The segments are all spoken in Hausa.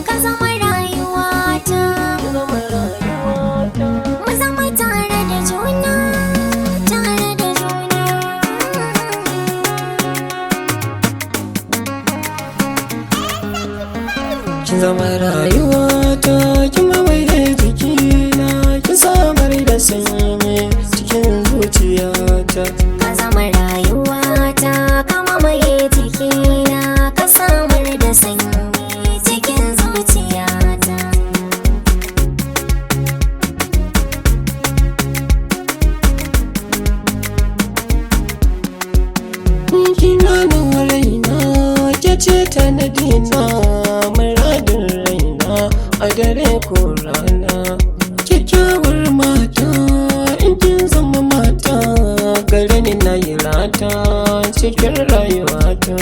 Ka zama rayuwata, mu zama tare da juna, tare da juna. Kin zama rayuwata, kin mamaye jikina, kin samar da sanyi cikin zuciyata. Ka zama rayuwata, ka mamaye jikina, ka samar da sanyi cikin zuciyata. Kina nan raina, ke ce ta nadina, muradin raina a dare ko rana. Kyakkyawar mata, in kin zama mata, gare ni na yi rata cikin rayuwata.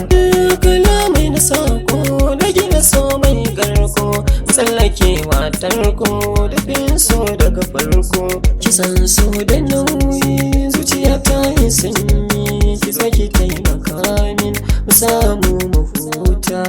Kalamai na sako, na gina so mai garko, tsallake matarko da fin so daga farko. Kisan so da nauyi, zuciya ta yi sanyi, ki zo ki taimaka min mu samu mu huta.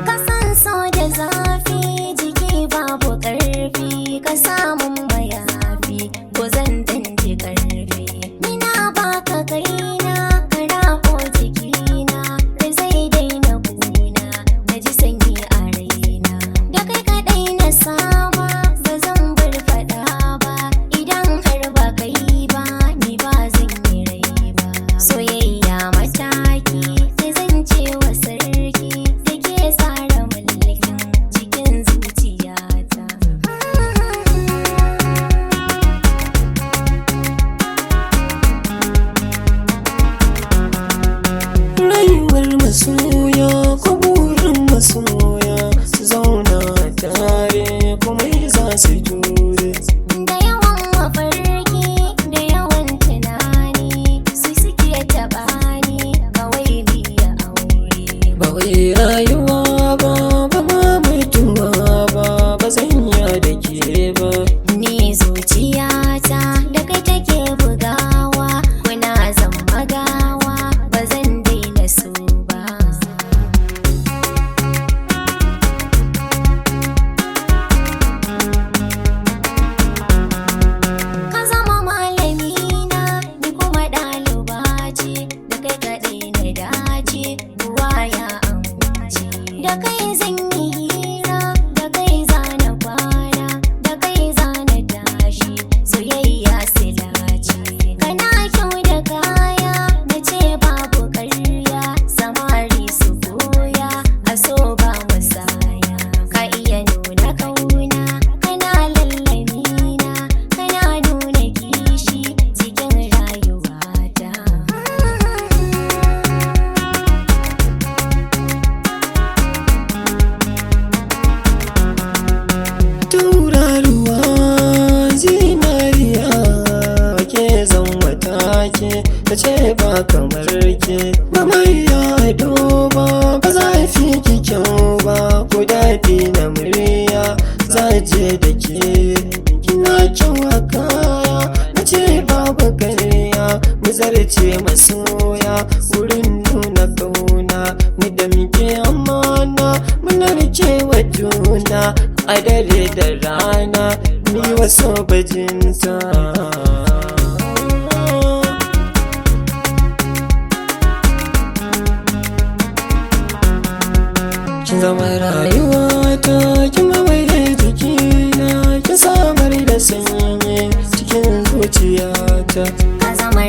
Ka san so da zafi, jiki babu ƙarfi, ka samun mayafi ko zan danji ƙarfi. Ina baka kaina, ka rako jikina, rai zai daina kuna, na ji sanyi a raina. Da kai kaɗai na saba, ba zan bar faɗa ba, idan har ba kai ba, ni ba zan yi rai ba. Soyayya mataki, sai zan ce wa sarki, da ke tsara mulkin cikin zuciyata. Rayuwar masoya ko burin masoya su zauna tare kuma za su jure. Da yawan mafarki, da yawan tunani, su suke taɓa ni, kawai biya aure. Ba wai rayuwa ba, ba ma mutuwa ba, ba zan iya da ke ba. Ni zuciyata da kai take bugawa, kuna zan magawa, ba zan daina so ba. Ka zama malamina, ni kuma ɗaliba ce, da kai kaɗai na dace, ruwa ya amince. Da kai zan yi hira, da kai zana kwana, da kai zana tashi, soyayya silace. Kana kyau da kaya, na ce babu ƙarya, samari su koya, a so ba musaya. Ka iya nuna kauna, kana lallamina, kana nuna kishi cikin rayuwata. Tauraruwa zinariya ke zan wata ke, ta ce ba kamar ke. Ba mai yado ba, ba za fi ki kyau ba, ko daɗi na murya za je da ke. Kina kyau a kaya, na ce babu karya, mu zarce masoya wurin nuna kauna. Mu da muke amana, muna rike wa juna a dare da rana, ni wasu bajinta. Kin zama rayuwata, kin mamaye jikina, kin samar da sanyi cikin zuciyata. Ka zama